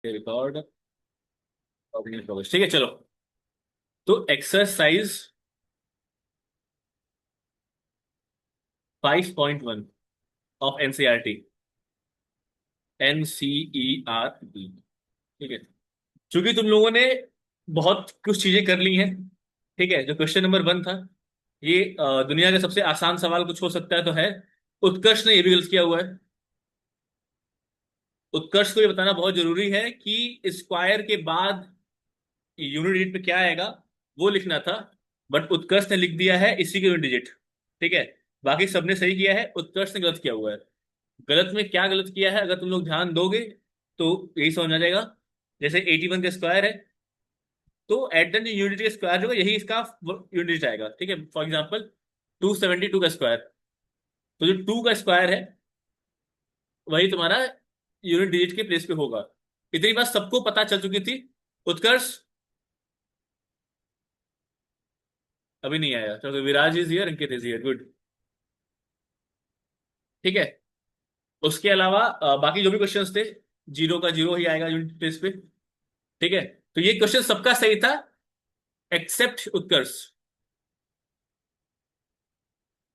Record ठीक है, चलो। तो एक्सरसाइज 5.1 ऑफ एनसीईआरटी, एनसीईआरटी। ठीक है, चूंकि तुम लोगों ने बहुत कुछ चीजें कर ली हैं, ठीक है। जो क्वेश्चन नंबर 1 था, ये दुनिया का सबसे आसान सवाल कुछ हो सकता है तो है। उत्कर्ष ने ये भी गलत किया हुआ है। उत्कर्ष को ये बताना बहुत जरूरी है कि स्क्वायर के बाद यूनिट डिजिट पे क्या आएगा, वो लिखना था। बट उत्कर्ष ने लिख दिया है इसी के यूनिट डिजिट। ठीक है, बाकी सबने सही किया है, उत्कर्ष ने गलत किया हुआ है। गलत में क्या गलत किया है अगर तुम लोग ध्यान दोगे तो यही समझ आ जाएगा। जैसे 81 का स्क्वायर है, तो एट द यूनिट का स्क्वायर जो है यही इसका यूनिट डिजिट आएगा। ठीक है, फॉर एग्जाम्पल 272 का स्क्वायर, तो जो 2 का स्क्वायर है वही तुम्हारा यूनिट डिजिट के प्लेस पे होगा। इतनी बात सबको पता चल चुकी थी। उत्कर्ष अभी नहीं आया, चलो Viraj is here, Ankit is here, good. ठीक है, उसके अलावा बाकी जो भी क्वेश्चंस थे, जीरो का जीरो ही आएगा यूनिट प्लेस पे। ठीक है, तो ये क्वेश्चन सबका सही था एक्सेप्ट उत्कर्ष।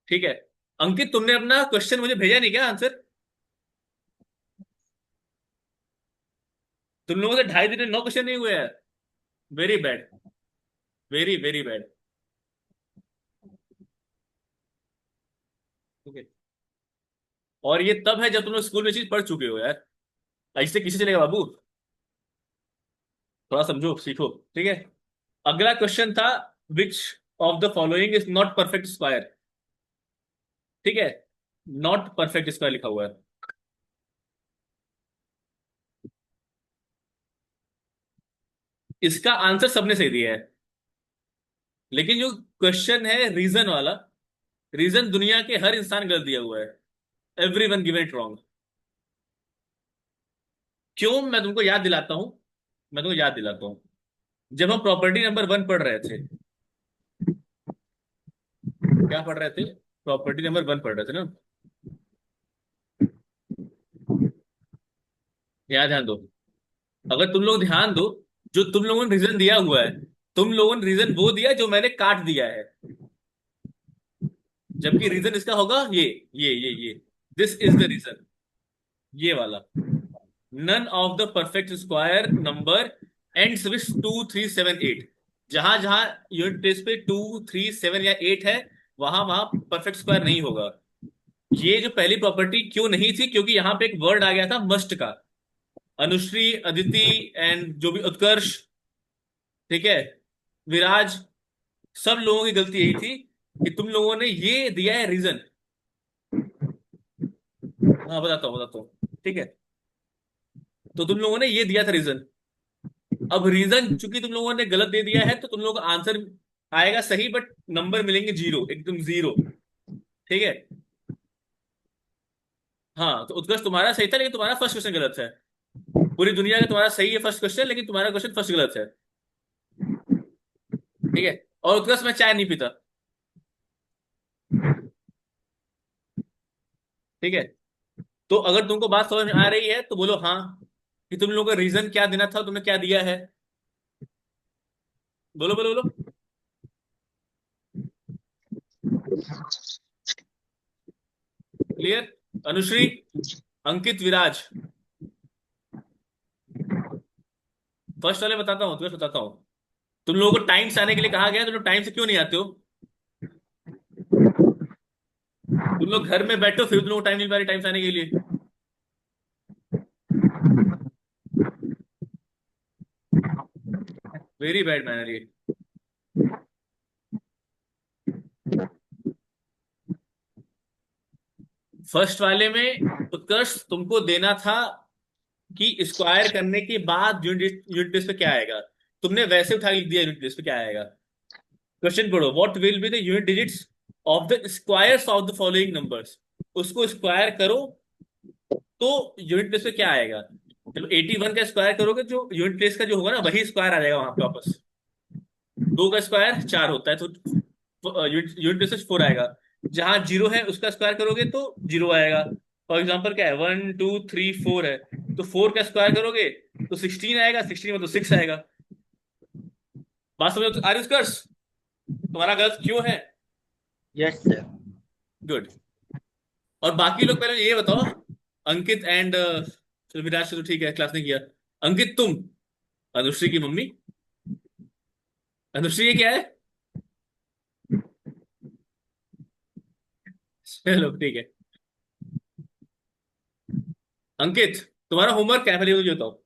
ठीक है, अंकित तुमने अपना क्वेश्चन मुझे भेजा नहीं क्या, आंसर? तुम लोगों से 2.5 दिन में 9 क्वेश्चन नहीं हुए यार। Very bad, very very bad. ठीक है, और ये तब है जब तुम लोग स्कूल में चीज पढ़ चुके हो यार। ऐसे किसी चलेगा बाबू, थोड़ा समझो सीखो। ठीक है, अगला क्वेश्चन था, which of the following is not perfect square. ठीक है, नॉट परफेक्ट स्क्वायर लिखा हुआ है। इसका आंसर सबने सही दिया है, लेकिन जो क्वेश्चन है रीजन वाला, रीजन दुनिया के हर इंसान गलत दिया हुआ है। Every one given it wrong. क्यों, मैं तुमको याद दिलाता हूं। मैं तुमको याद दिलाता हूं, जब हम प्रॉपर्टी नंबर 1 पढ़ रहे थे, क्या पढ़ रहे थे? प्रॉपर्टी नंबर 1 पढ़ रहे थे ना। यहाँ ध्यान दो, अगर तुम लोग ध्यान दो, जो तुम लोगों ने रीजन दिया हुआ है, तुम लोगों ने रीजन वो दिया जो मैंने काट दिया है। जबकि रीजन इसका होगा ये दिस इज द रीजन, ये वाला। None of the perfect square number ends with 2 3 7 8। जहां जहां यूनिट प्लेस पे 2 3 7 या 8 है, वहां वहां परफेक्ट स्क्वायर नहीं होगा। ये जो पहली प्रॉपर्टी क्यों नहीं थी, क्योंकि यहां पे एक वर्ड आ गया था मस्ट का। अनुश्री, अदिति एंड जो भी उत्कर्ष, ठीक है, विराज, सब लोगों की गलती यही थी कि तुम लोगों ने ये दिया है रीजन। हाँ बताता हूँ बताता हूँ। ठीक है, तो तुम लोगों ने ये दिया था रीजन। अब रीजन चूंकि तुम लोगों ने गलत दे दिया है, तो तुम लोगों का आंसर आएगा सही, बट नंबर मिलेंगे जीरो, एकदम जीरो। ठीक है, हाँ, तो उत्कर्ष तुम्हारा सही था, लेकिन तुम्हारा फर्स्ट क्वेश्चन गलत है। पूरी दुनिया का तुम्हारा सही है फर्स्ट क्वेश्चन, लेकिन तुम्हारा क्वेश्चन फर्स्ट गलत है। ठीक है, और उत्कर्ष मैं चाय नहीं पीता। ठीक है, तो अगर तुमको बात समझ में आ रही है तो बोलो हाँ, कि तुम लोगों का रीजन क्या देना था, तुमने क्या दिया है। बोलो बोलो बोलो। क्लियर? अनुश्री, अंकित, विराज। फर्स्ट वाले बताता हूँ, तुम्हें बताता हूँ। तुम लोगों को टाइम से आने के लिए कहा गया, तुम लोग टाइम से क्यों नहीं आते हो? तुम लोग घर में बैठो, फिर तुम लोग को टाइम नहीं मिल पा रही टाइम से आने के लिए। वेरी बैड मैनर ये। फर्स्ट वाले में उत्कर्ष तुमको देना था कि स्क्वायर करने के बाद यूनिट यूनिट प्लेस पे क्या आएगा। तुमने वैसे उठा के लिख दिया यूनिट प्लेस पे क्या आएगा। क्वेश्चन पढ़ो, what will be the unit digits of the squares of the following numbers. उसको स्क्वायर करो तो यूनिट प्लेस पे क्या आएगा। चलो 81 का स्क्वायर करोगे, जो यूनिट प्लेस का जो होगा ना वही स्क्वायर आ जाएगा वहां पे वापस। 2 का स्क्वायर 4 होता है, तो यूनिट यूनिट प्लेस से 4 आएगा। जहां जीरो है उसका स्क्वायर करोगे तो जीरो आएगा। फॉर एग्जाम्पल क्या है, 1 2 3 4 है, तो 4 का स्क्वायर करोगे तो 16 आएगा, 16 मतलब 6 आएगा। बात समझो तो आर उत्कर्ष, तुम्हारा गलत क्यों है? Yes sir. गुड। और बाकी लोग पहले ये बताओ, अंकित एंड चलो विराज से तो ठीक है, क्लास नहीं किया। अंकित तुम, अनुश्री की मम्मी, अनुश्री ये क्या है? चलो ठीक है। अंकित, तुम्हारा होमवर्क क्या है पहले मुझे बताओ।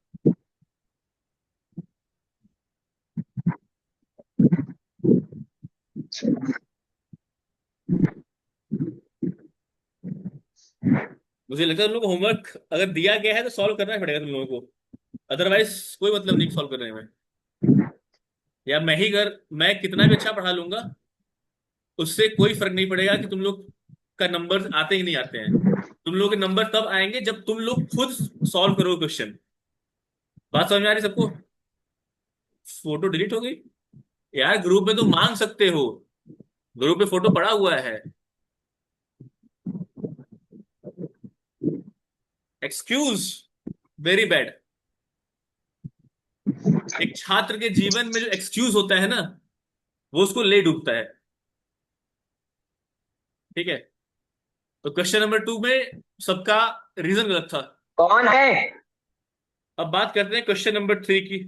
मुझे लगता है तुम लोग को होमवर्क अगर दिया गया है तो सॉल्व करना ही पड़ेगा तुम लोगों को, अदरवाइज कोई मतलब नहीं सॉल्व करने में। या मैं ही कर, मैं कितना भी अच्छा पढ़ा लूंगा, उससे कोई फर्क नहीं पड़ेगा कि तुम लोग का नंबर आते ही नहीं आते हैं। तुम लोग के नंबर तब आएंगे जब तुम लोग खुद सॉल्व करो क्वेश्चन। बात समझ में आ रही सबको? फोटो डिलीट हो गई? यार ग्रुप में तो मांग सकते हो, ग्रुप में फोटो पड़ा हुआ है। Excuse, very bad. एक छात्र के जीवन में जो एक्सक्यूज होता है ना, वो उसको ले डूबता है। ठीक है, तो क्वेश्चन नंबर 2 में सबका रीजन गलत था। कौन है? अब बात करते हैं क्वेश्चन नंबर 3 की।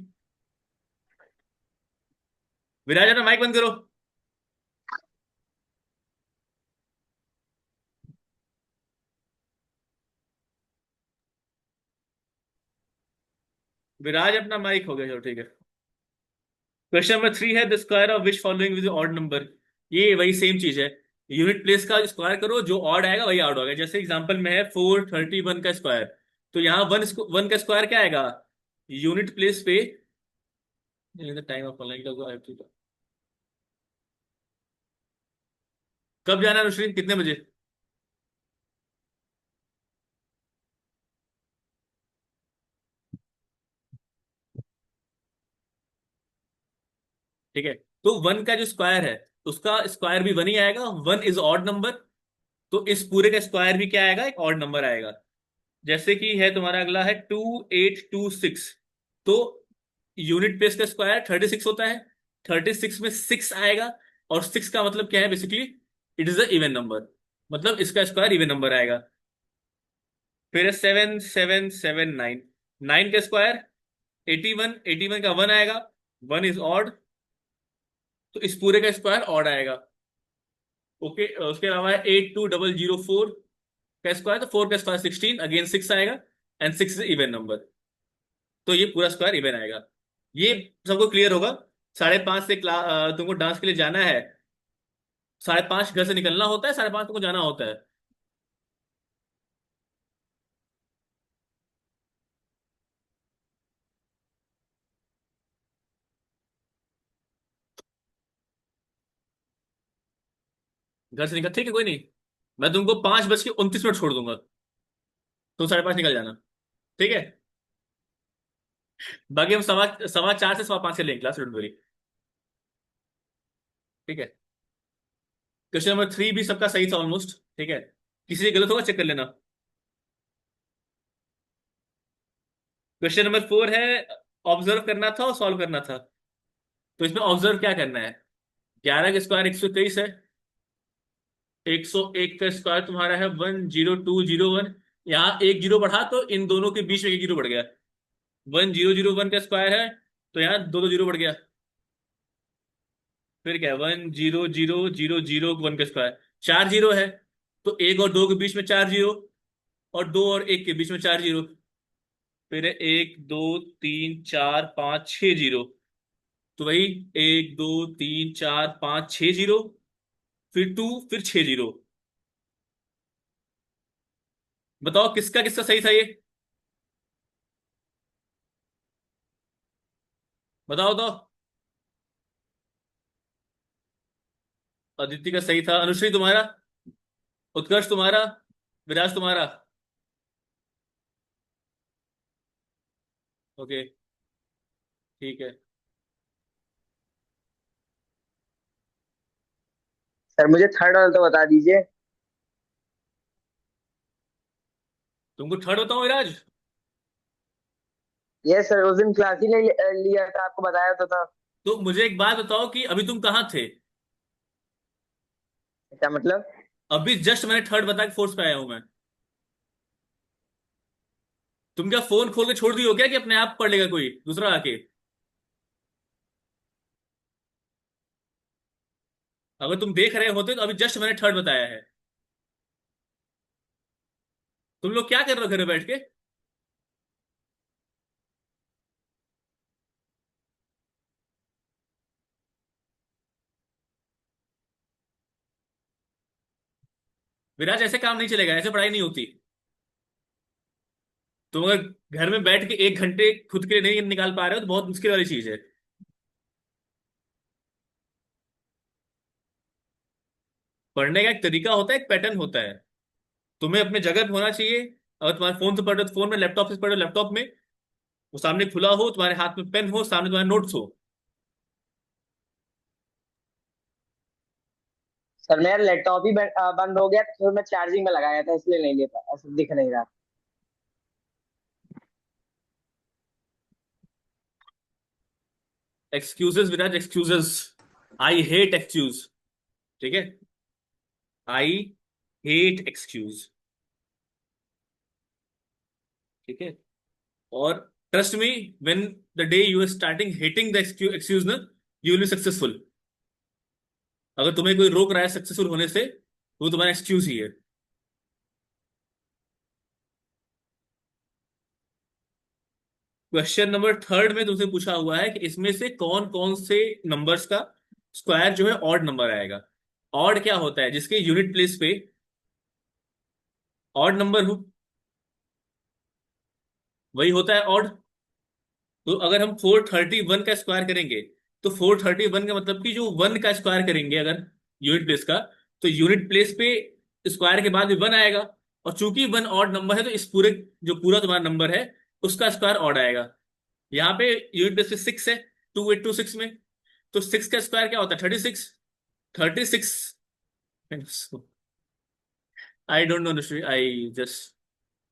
विराज अपना माइक बंद करो। विराज अपना माइक हो गया, चलो ठीक है। क्वेश्चन नंबर 3 है, the square of which following with odd number. ये वही सेम चीज है। यूनिट प्लेस का स्क्वायर करो, जो ऑड आएगा वही ऑड होगा। जैसे एग्जांपल में है 431 का स्क्वायर, तो यहाँ वन वन का स्क्वायर क्या आएगा? यूनिट प्लेस पे टाइम ऑफ ऑनलाइन कब जाना है अनुश्री, कितने बजे? ठीक है, तो वन का जो स्क्वायर है उसका स्क्वायर भी वन ही आएगा, वन इज ऑड नंबर। तो इस पूरे का स्क्वायर भी क्या आएगा? एक ऑड नंबर आएगा। जैसे कि है तुम्हारा अगला है 2826, तो यूनिट प्लेस का स्क्वायर 36 होता है, 36 में 6 आएगा। और 6 का मतलब क्या है basically? It is a even number, मतलब इसका स्क्वायर इवन नंबर आएगा। फिर है 7779, 9 का स्क्वायर 81, 81 का वन आएगा, वन इज ऑड, तो इस पूरे का स्क्वायर ऑड आएगा। ओके, उसके अलावा है 82004 का स्क्वायर, तो 4 का स्क्वायर 16, अगेन 6 आएगा, एंड 6 इज इवन नंबर, तो ये पूरा स्क्वायर इवन आएगा। ये सबको क्लियर होगा? 5:30 से तुमको डांस के लिए जाना है, 5:30 घर से निकलना होता है, 5:30 तुमको जाना होता है। घर से निकल, ठीक है कोई नहीं, मैं तुमको 5:29 छोड़ दूंगा, तुम 5:30 निकल जाना। ठीक है, बाकी हम सवा सवा चार से 5:15 के लेंगे क्लास, डोंट वरी। ठीक है, क्वेश्चन नंबर 3 भी सबका सही था ऑलमोस्ट। ठीक है, किसी से गलत होगा चेक कर लेना। क्वेश्चन नंबर 4 है, ऑब्जर्व करना था और सॉल्व करना था। तो इसमें ऑब्जर्व क्या करना है? 11 का स्क्वायर 123 है, 101 का स्क्वायर तुम्हारा है 10201। यहाँ एक जीरो बढ़ा तो इन दोनों के बीच में एक जीरो बढ़ गया। 1001 का स्क्वायर है, तो यहाँ दो दो जीरो बढ़ गया। फिर क्या है, 1000001 का स्क्वायर, चार जीरो है, तो एक और दो के बीच में चार जीरो, और दो और एक के बीच में चार जीरो। फिर है 1 2 3 4 5 6 जीरो, तो वही 1 2 3 4 5 6 जीरो, फिर टू, फिर 6 जीरो। बताओ किसका किसका सही था ये? बताओ तो। अदिति का सही था, अनुश्री तुम्हारा, उत्कर्ष तुम्हारा, विराज तुम्हारा। ओके, ठीक है। सर मुझे थर्ड वाला तो बता दीजिए। तुमको थर्ड बताओ विराज? यस सर, उस दिन क्लास ही नहीं लिया था, आपको बताया तो था। तो मुझे एक बात बताओ कि अभी तुम कहाँ थे? क्या मतलब? अभी जस्ट मैंने थर्ड बता के फोर्थ पे आया हूं मैं। तुम क्या फोन खोल के छोड़ दी हो क्या कि अपने आप पढ़ लेगा कोई दूसरा आके? अगर तुम देख रहे होते तो अभी जस्ट मैंने थर्ड बताया है। तुम लोग क्या कर रहे हो घर में बैठ के? विराज, ऐसे काम नहीं चलेगा, ऐसे पढ़ाई नहीं होती। तुम अगर घर में बैठ के 1 घंटे खुद के लिए नहीं निकाल पा रहे हो तो बहुत मुश्किल वाली चीज है। पढ़ने का एक तरीका होता है, एक पैटर्न होता है। तुम्हें अपने जगह पे होना चाहिए। अगर तुम्हारे फोन से पढ़ रहे हो तो फोन में, लैपटॉप से पढ़ रहे हो लैपटॉप में। वो सामने खुला हो, तुम्हारे हाथ में पेन हो, सामने तुम्हारे नोट्स हो। सर मेरा लैपटॉप ही बंद हो गया, तो फिर मैं चार्जिंग में लगाया था, इसलिए नहीं ले पाया, ऐसा दिख नहीं रहा। Excuses Viraj, excuses. I hate excuse. ठीक है। I hate excuse. ठीक है। और trust me, when the day you are starting hating the excuse ना, यू विल बी सक्सेसफुल। अगर तुम्हें कोई रोक रहा है सक्सेसफुल होने से, वो तुम्हारा एक्सक्यूज ही है। क्वेश्चन नंबर थर्ड में तुमसे पूछा हुआ है कि इसमें से कौन कौन से नंबर्स का स्क्वायर जो है ऑड नंबर आएगा। ऑड क्या होता है? जिसके यूनिट प्लेस पे ऑड नंबर हो, वही होता है ऑड। तो अगर हम 431 का स्क्वायर करेंगे, तो 431 का मतलब कि जो वन का स्क्वायर करेंगे अगर यूनिट प्लेस का, तो यूनिट प्लेस पे स्क्वायर के बाद भी वन आएगा। और चूंकि वन ऑड नंबर है तो इस पूरे, जो पूरा तुम्हारा नंबर है, उसका स्क्वायर ऑड आएगा। यहाँ पे यूनिट प्लेस पे 6 है, 2826 में। तो 6 का स्क्वायर क्या होता है? 36। 36। I don't know, I just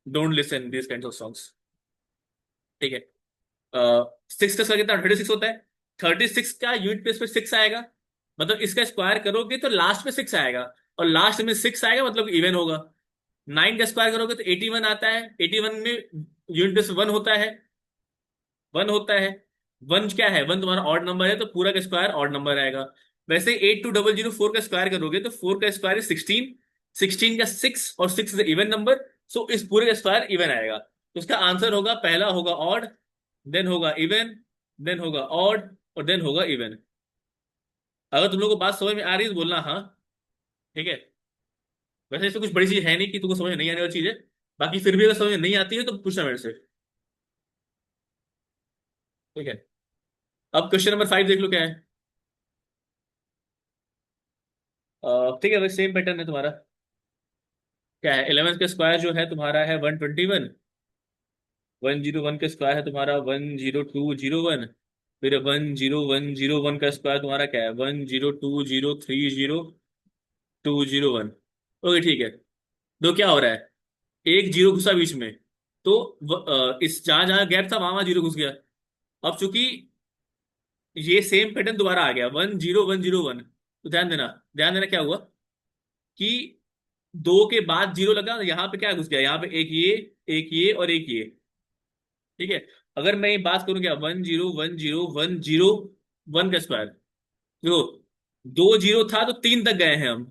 don't listen this kind of songs. ठीक है। 6 का स्क्वायर कितना? 36 होता है। 36 का यूनिट प्लेस पे 6 आएगा, मतलब इसका स्क्वायर करोगे तो लास्ट में 6 आएगा। और लास्ट में 6 आएगा मतलब इवन होगा। 9 का स्क्वायर करोगे तो 81 आता है। 81 में यूनिट प्लेस 1 होता है। 1 होता है। 1 क्या है? 1 तुम्हारा ऑड नंबर है, तो पूरा का स्क्वायर ऑड नंबर आएगा। वैसे 8204 का स्क्वायर करोगे तो 4 का स्क्वायर 16। 16 का 6, और 6 इज इवन नंबर। सो इस पूरे का स्क्वायर इवन आएगा। तो इसका आंसर होगा, पहला होगा ऑड, देन होगा इवन, देन होगा ऑड, और देन होगा इवन। अगर तुम लोग को बात समझ में आ रही है तो बोलना हाँ। ठीक है। वैसे इसमें कुछ बड़ी चीज है नहीं कि तुमको समझ में नहीं आने वाली चीज है। बाकी फिर भी अगर समझ में नहीं आती है तो पूछना मेरे से। ठीक है। अब क्वेश्चन नंबर 5 देख लो क्या है। ठीक है, वैसे सेम पैटर्न है तुम्हारा। क्या है? 11 का स्क्वायर जो है तुम्हारा है 121। 101 का स्क्वायर है तुम्हारा 10201। फिर 10101 का स्क्वायर तुम्हारा क्या है? 102030201। ओके ठीक है। तो क्या हो रहा है? एक जीरो घुसा बीच में, तो इस जहां जहां गैप था वहां वहां जीरो घुस गया। अब चूंकि ये सेम पैटर्न दोबारा आ गया 10101, तो ध्यान देना। ध्यान देना क्या हुआ कि दो के बाद जीरो लगा, यहाँ पे क्या घुस गया? यहाँ पे एक ये, एक ये और एक ये। ठीक है। अगर मैं ये बात करूं क्या, 1010101 का स्क्वायर, देखो, दो जीरो था तो 3 तक गए हैं हम।